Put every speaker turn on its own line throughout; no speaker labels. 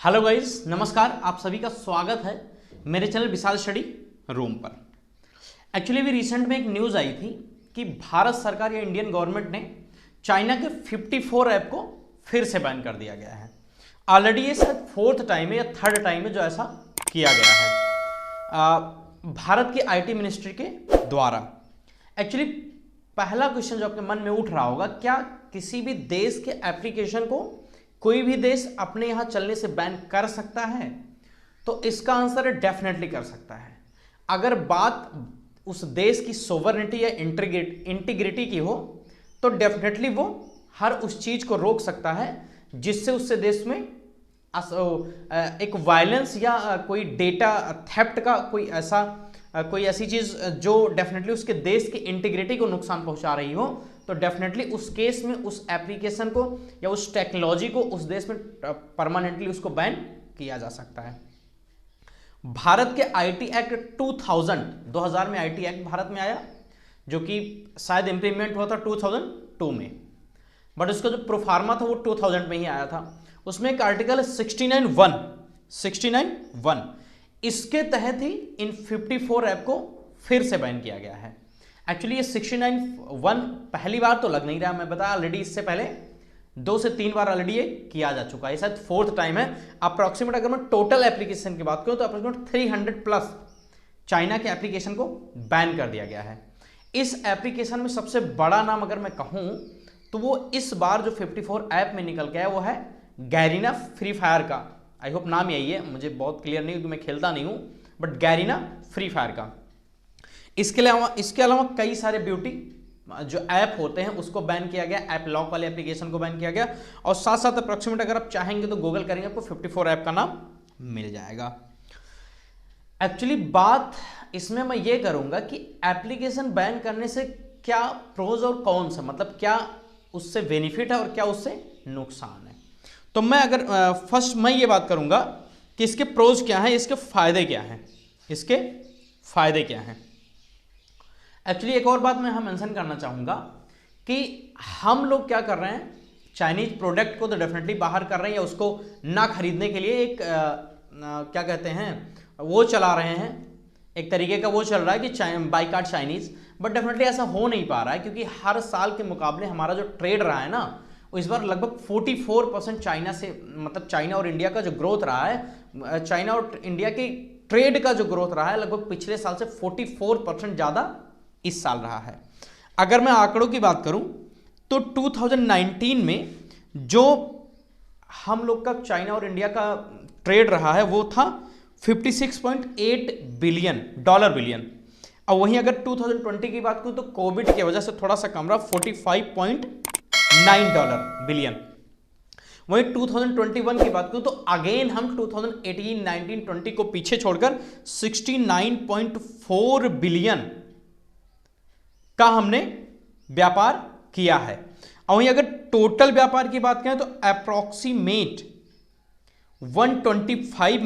Hello guys, नमस्कार। आप सभी का स्वागत है मेरे चैनल विशाल स्टडी रूम पर। एक्चुअली भी रिसेंट में एक न्यूज़ आई थी कि भारत सरकार या इंडियन गवर्नमेंट ने चाइना के 54 ऐप को फिर से बैन कर दिया गया है। ऑलरेडी ये शायद फोर्थ टाइम है या थर्ड टाइम है जो ऐसा किया गया है भारत की आईटी मिनिस्ट्री के द्वारा। एक्चुअली पहला क्वेश्चन जो आपके मन में उठ रहा होगा, क्या किसी भी देश के एप्लीकेशन को कोई भी देश अपने यहां चलने से बैन कर सकता है? तो इसका आंसर है डेफिनेटली कर सकता है। अगर बात उस देश की सोवरेनिटी या इंटीग्रिटी की हो तो डेफिनेटली वो हर उस चीज को रोक सकता है जिससे उससे देश में एक वायलेंस या कोई डेटा थेफ्ट का कोई ऐसी चीज जो डेफिनेटली उसके देश की इंटीग्रिटी को नुकसान पहुंचा रही हो, तो डेफिनेटली उस केस में उस एप्लीकेशन को या उस टेक्नोलॉजी को उस देश में परमानेंटली उसको बैन किया जा सकता है। भारत के आईटी एक्ट 2000 में आईटी एक्ट भारत में आया, जो कि शायद इंप्लीमेंट हुआ था 2002 में, बट उसका जो प्रोफार्मा था वो 2000 में ही आया था। उसमें एक आर्टिकल है 69(1) इसके तहत ही इन 54 ऐप को फिर से बैन किया गया है। एक्चुअली ये 69(1) पहली बार तो लग नहीं रहा, मैं बताया ऑलरेडी इससे पहले 2 से 3 बार ऑलरेडी ये किया जा चुका है, शायद फोर्थ टाइम है। अप्रॉक्सीमेट अगर मैं टोटल एप्लीकेशन की बात करूं तो अप्रॉक्सीमेट 300 प्लस चाइना के एप्लीकेशन को बैन कर दिया गया है। इस एप्लीकेशन में सबसे बड़ा नाम अगर मैं कहूं तो वो इस बार जो 54 ऐप में निकल के आया वो है गैरीना फ्री फायर का। आई होप नाम यही है, मुझे बहुत क्लियर नहीं क्योंकि मैं खेलता नहीं हूं, बट गैरीना फ्री फायर का। इसके अलावा कई सारे ब्यूटी जो ऐप होते हैं उसको बैन किया गया, ऐप लॉक वाले एप्लीकेशन को बैन किया गया, और साथ साथ अप्रोक्सीमेट अगर आप चाहेंगे तो गूगल करेंगे आपको 54 ऐप का नाम मिल जाएगा। एक्चुअली बात इसमें मैं ये करूंगा कि एप्लीकेशन बैन करने से क्या प्रोज और कॉन्स है, मतलब क्या उससे बेनिफिट है और क्या उससे नुकसान है। तो मैं अगर फर्स्ट मैं ये बात करूंगा कि इसके प्रोज क्या है, इसके फायदे क्या हैं, इसके फायदे क्या हैं। एक्चुअली एक और बात मैं यहाँ मेंशन करना चाहूँगा कि हम लोग क्या कर रहे हैं, चाइनीज प्रोडक्ट को तो डेफिनेटली बाहर कर रहे हैं या उसको ना खरीदने के लिए एक क्या कहते हैं वो चला रहे हैं, एक तरीके का वो चल रहा है कि बाइकआउट चाइनीज, बट डेफिनेटली ऐसा हो नहीं पा रहा है क्योंकि हर साल के मुकाबले हमारा जो ट्रेड रहा है ना, इस बार लगभग 44% चाइना से, मतलब चाइना और इंडिया का जो ग्रोथ रहा है, चाइना और इंडिया की ट्रेड का जो ग्रोथ रहा है लगभग पिछले साल से 44% ज़्यादा इस साल रहा है। अगर मैं आंकड़ों की बात करूं तो 2019 में जो हम लोग का चाइना और इंडिया का ट्रेड रहा है वो था $56.8 बिलियन, और वहीं अगर 2020 की बात करूं तो कोविड की वजह से थोड़ा सा कम रहा, $45.9 बिलियन। वहीं 2021 की बात करूं तो अगेन हम 2018, 19, 20 को पीछे छोड़कर 69.4 बिलियन का हमने व्यापार किया है। और वहीं अगर टोटल व्यापार की बात करें तो अप्रॉक्सीमेट 125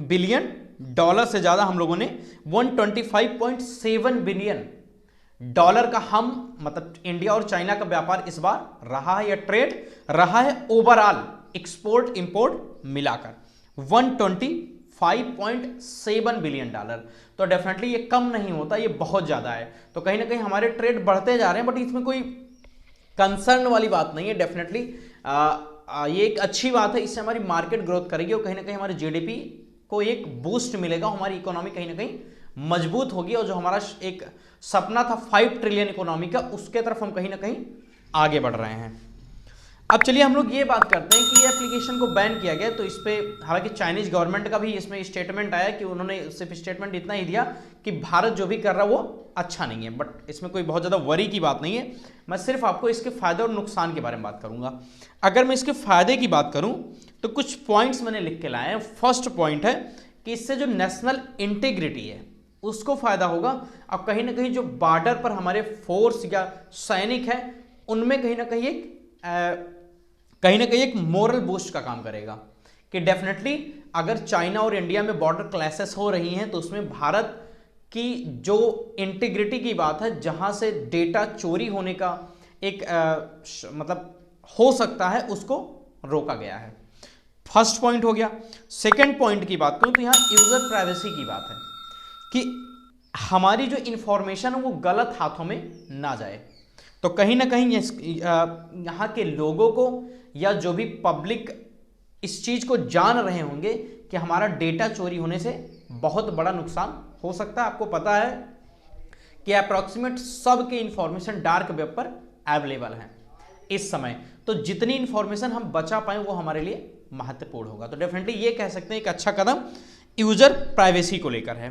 बिलियन डॉलर से ज्यादा हम लोगों ने 125.7 बिलियन डॉलर का हम मतलब इंडिया और चाइना का व्यापार इस बार रहा है या ट्रेड रहा है ओवरऑल एक्सपोर्ट इंपोर्ट मिलाकर 125.7 बिलियन डॉलर। तो डेफिनेटली ये कम नहीं होता, ये बहुत ज्यादा है। तो कहीं ना कहीं हमारे ट्रेड बढ़ते जा रहे हैं, बट इसमें कोई कंसर्न वाली बात नहीं है। डेफिनेटली ये एक अच्छी बात है, इससे हमारी मार्केट ग्रोथ करेगी और कहीं ना कहीं हमारे जीडीपी को एक बूस्ट मिलेगा, हमारी इकोनॉमी कहीं ना कहीं मजबूत होगी, और जो हमारा एक सपना था 5 ट्रिलियन इकोनॉमी का, उसके तरफ हम कहीं ना कहीं आगे बढ़ रहे हैं। अब चलिए हम लोग ये बात करते हैं कि ये एप्लीकेशन को बैन किया गया, तो इस पे हालांकि चाइनीज गवर्नमेंट का भी इसमें स्टेटमेंट आया कि उन्होंने सिर्फ स्टेटमेंट इतना ही दिया कि भारत जो भी कर रहा है वो अच्छा नहीं है, बट इसमें कोई बहुत ज़्यादा वरी की बात नहीं है। मैं सिर्फ आपको इसके फायदे और नुकसान के बारे में बात करूंगा। अगर मैं इसके फायदे की बात करूं तो कुछ पॉइंट्स मैंने लिख के लाए हैं। फर्स्ट पॉइंट है कि इससे जो नेशनल इंटीग्रिटी है उसको फायदा होगा, और कहीं ना कहीं जो बॉर्डर पर हमारे फोर्स या सैनिक है उनमें कहीं ना कहीं एक मोरल बूस्ट का काम करेगा कि डेफिनेटली अगर चाइना और इंडिया में बॉर्डर क्लैशेस हो रही हैं तो उसमें भारत की जो इंटीग्रिटी की बात है, जहां से डेटा चोरी होने का एक मतलब हो सकता है, उसको रोका गया है। फर्स्ट पॉइंट हो गया। सेकंड पॉइंट की बात करूं तो यहाँ यूजर प्राइवेसी की बात है कि हमारी जो इंफॉर्मेशन है वो गलत हाथों में ना जाए। तो कहीं ना कहीं यहाँ के लोगों को या जो भी पब्लिक इस चीज को जान रहे होंगे कि हमारा डेटा चोरी होने से बहुत बड़ा नुकसान हो सकता है। आपको पता है कि अप्रॉक्सीमेट सबके इंफॉर्मेशन डार्क वेब पर अवेलेबल है इस समय, तो जितनी इंफॉर्मेशन हम बचा पाए वो हमारे लिए महत्वपूर्ण होगा। तो डेफिनेटली ये कह सकते हैं एक अच्छा कदम यूजर प्राइवेसी को लेकर है।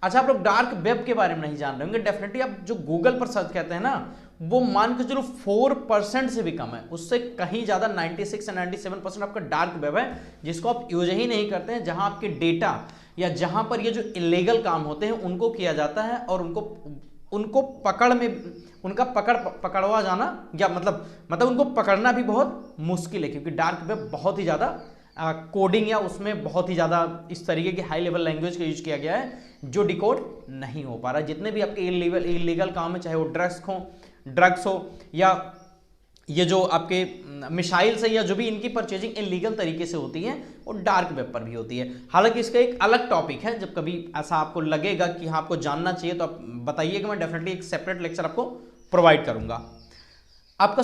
अच्छा, आप लोग डार्क वेब के बारे में नहीं जान रहे होंगे, डेफिनेटली आप जो गूगल पर सर्च करते हैं ना, वो मान के चलो 4% से भी कम है, उससे कहीं ज्यादा 96 से 97% आपका डार्क वेब है जिसको आप यूज ही नहीं करते हैं, जहां आपके डेटा या जहां पर ये जो इलीगल काम होते हैं उनको किया जाता है और उनको पकड़ में उनका पकड़वा जाना या मतलब उनको पकड़ना भी बहुत मुश्किल है, क्योंकि डार्क वेब बहुत ही ज़्यादा कोडिंग या उसमें बहुत ही ज़्यादा इस तरीके की हाई लेवल लैंग्वेज का यूज किया गया है जो डिकोड नहीं हो पा रहा। जितने भी आपके इलीगल काम है, चाहे वो ड्रग्स हो या ये जो आपके मिसाइल से या जो भी इनकी परचेजिंग इलीगल तरीके से होती है वो डार्क वेब पर भी होती है। हालांकि इसका एक अलग टॉपिक है, जब कभी ऐसा आपको लगेगा कि हाँ आपको जानना चाहिए तो आप बताइएगा, मैं डेफिनेटली एक सेपरेट लेक्चर आपको प्रोवाइड करूंगा। आपका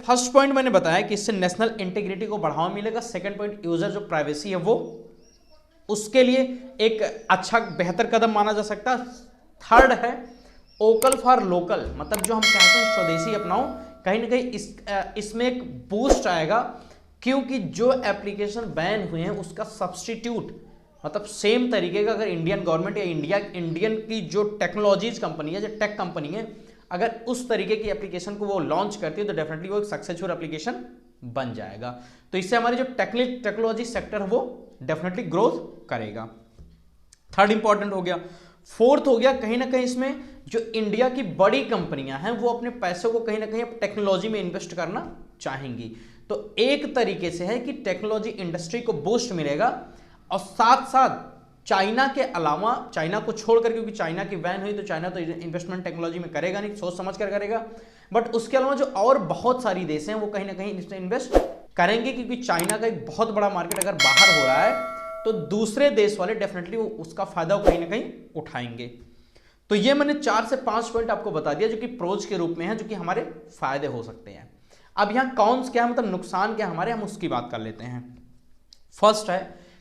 फर्स्ट पॉइंट मैंने बताया कि इससे नेशनल इंटीग्रिटी को बढ़ावा मिलेगा। सेकंड पॉइंट यूजर जो प्राइवेसी है वो उसके लिए एक अच्छा बेहतर कदम माना जा सकता है। थर्ड है वोकल फॉर लोकल, मतलब जो हम कहते हैं स्वदेशी अपनाओ, कहीं ना कहीं इसमें एक बूस्ट आएगा, क्योंकि जो एप्लीकेशन बैन हुए हैं उसका सब्स्टिट्यूट मतलब सेम तरीके का अगर इंडियन गवर्नमेंट या इंडियन की जो टेक्नोलॉजीज कंपनी है, जो टेक कंपनी है, अगर उस तरीके की एप्लीकेशन को वो लॉन्च करती है तो डेफिनेटली वो एक सक्सेसफुल एप्लीकेशन बन जाएगा। तो इससे हमारी जो टेक्नोलॉजी सेक्टर है वो डेफिनेटली ग्रोथ करेगा। थर्ड इंपॉर्टेंट हो गया। फोर्थ हो गया, कहीं ना कहीं इसमें जो इंडिया की बड़ी कंपनियां हैं वो अपने पैसों को कहीं ना कहीं टेक्नोलॉजी में इन्वेस्ट करना चाहेंगी। तो एक तरीके से है कि टेक्नोलॉजी इंडस्ट्री को बूस्ट मिलेगा और साथ साथ चाइना के अलावा, चाइना को छोड़कर, क्योंकि चाइना की बैन हुई तो चाइना तो इन्वेस्टमेंट टेक्नोलॉजी में करेगा नहीं, सोच समझ कर करेगा, बट उसके अलावा जो और बहुत सारी देश हैं वो कहीं ना कहीं इसमें इन्वेस्ट करेंगे, क्योंकि चाइना का एक बहुत बड़ा मार्केट अगर बाहर हो रहा है तो दूसरे देश वाले डेफिनेटली उसका फायदा कहीं ना कहीं उठाएंगे। तो ये मैंने 4 से 5 पॉइंट आपको बता दिया जो कि प्रोज के रूप में है, जो कि हमारे फायदे हो सकते हैं। अब यहाँ कॉन्स क्या है, मतलब नुकसान क्या हमारे, हम उसकी बात कर लेते हैं। फर्स्ट है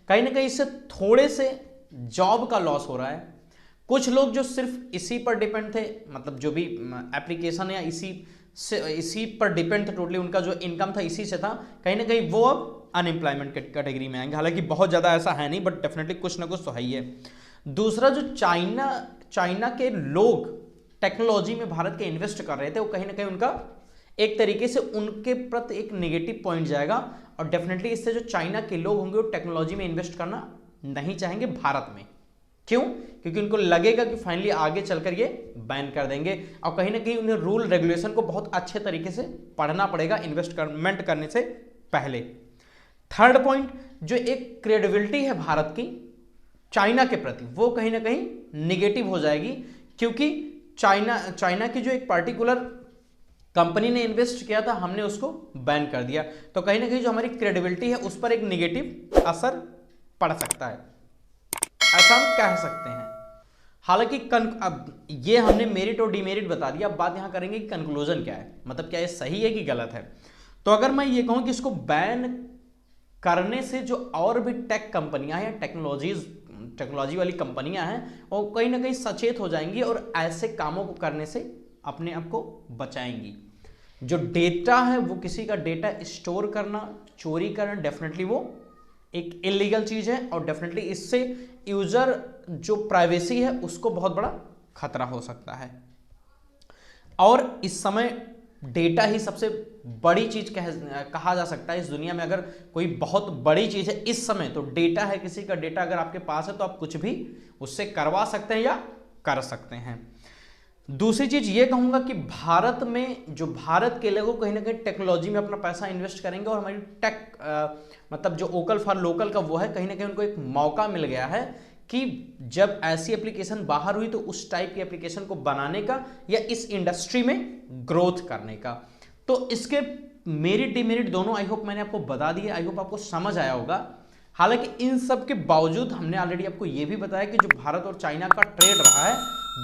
कहीं ना कहीं इससे थोड़े से जॉब का लॉस हो रहा है। कुछ लोग जो सिर्फ इसी पर डिपेंड थे, मतलब जो भी एप्लीकेशन या इसी पर डिपेंड थे, टोटली उनका जो इनकम था इसी से था, कहीं ना कहीं वो अब अनएम्प्लॉयमेंट कैटेगरी में आएंगे। हालांकि बहुत ज़्यादा ऐसा है नहीं, बट डेफिनेटली कुछ ना कुछ तो है ही है। दूसरा, जो चाइना के लोग टेक्नोलॉजी में भारत के इन्वेस्ट कर रहे थे, वो कहीं ना कहीं उनका एक तरीके से उनके प्रति एक नेगेटिव पॉइंट जाएगा और डेफिनेटली इससे जो चाइना के लोग होंगे वो टेक्नोलॉजी में इन्वेस्ट करना नहीं चाहेंगे भारत में। क्यों? क्योंकि उनको लगेगा कि फाइनली आगे चलकर ये बैन कर देंगे और कहीं ना कहीं उन्हें रूल रेगुलेशन को बहुत अच्छे तरीके से पढ़ना पड़ेगा इन्वेस्टमेंट करने से पहले। थर्ड पॉइंट, जो एक क्रेडिबिलिटी है भारत की चाइना के प्रति, वो कहीं ना कहीं निगेटिव हो जाएगी, क्योंकि चाइना की जो एक पर्टिकुलर कंपनी ने इन्वेस्ट किया था, हमने उसको बैन कर दिया, तो कहीं ना कहीं जो हमारी क्रेडिबिलिटी है उस पर एक निगेटिव असर पड़ सकता है, ऐसा हम कह सकते हैं। हालांकि अब ये हमने मेरिट और डिमेरिट बता दिया, अब बात यहां करेंगे कि कंक्लूजन क्या है, मतलब क्या ये सही है कि गलत है। तो अगर मैं ये कहूं कि इसको बैन करने से जो और भी टेक कंपनियां हैं, टेक्नोलॉजी वाली कंपनियां हैं, वो कहीं ना कहीं सचेत हो जाएंगी और ऐसे कामों को करने से अपने आप को बचाएंगी। जो डेटा है वो किसी का डेटा स्टोर करना, चोरी करना, डेफिनेटली वो एक इलीगल चीज है और डेफिनेटली इससे यूजर जो प्राइवेसी है उसको बहुत बड़ा खतरा हो सकता है। और इस समय डेटा ही सबसे बड़ी चीज कहा जा सकता है इस दुनिया में। अगर कोई बहुत बड़ी चीज है इस समय तो डेटा है। किसी का डेटा अगर आपके पास है तो आप कुछ भी उससे करवा सकते हैं या कर सकते हैं। दूसरी चीज ये कहूंगा कि भारत में जो भारत के लोग कहीं ना कहीं टेक्नोलॉजी में अपना पैसा इन्वेस्ट करेंगे और हमारी मतलब जो वोकल फॉर लोकल का वो है, कहीं ना कहीं उनको एक मौका मिल गया है कि जब ऐसी एप्लीकेशन बाहर हुई तो उस टाइप की एप्लीकेशन को बनाने का या इस इंडस्ट्री में ग्रोथ करने का। तो इसके मेरिट डिमेरिट दोनों आई होप मैंने आपको बता दिए, आई होप आपको समझ आया होगा। हालांकि इन सब के बावजूद हमने ऑलरेडी आपको यह भी बताया कि जो भारत और चाइना का ट्रेड रहा है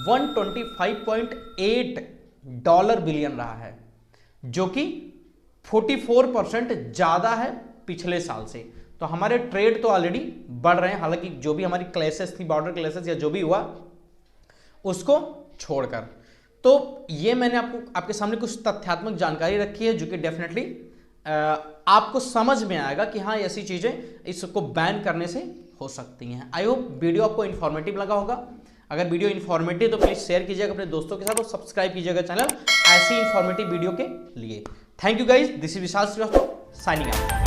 125.8 डॉलर बिलियन रहा है, जो कि 44% ज्यादा है पिछले साल से। तो हमारे ट्रेड तो ऑलरेडी बढ़ रहे हैं, हालांकि जो भी हमारी क्लैशेस थी, बॉर्डर क्लैशेस या जो भी हुआ उसको छोड़कर। तो ये मैंने आपके सामने कुछ तथ्यात्मक जानकारी रखी है जो कि डेफिनेटली आपको समझ में आएगा कि हाँ ऐसी चीजें इसको बैन करने से हो सकती हैं। आई होप वीडियो आपको इन्फॉर्मेटिव लगा होगा। अगर वीडियो इन्फॉर्मेटिव तो प्लीज शेयर कीजिएगा अपने दोस्तों के साथ और सब्सक्राइब कीजिएगा चैनल ऐसी इन्फॉर्मेटिव वीडियो के लिए। Thank you guys, this is Vishal Srivastava signing out.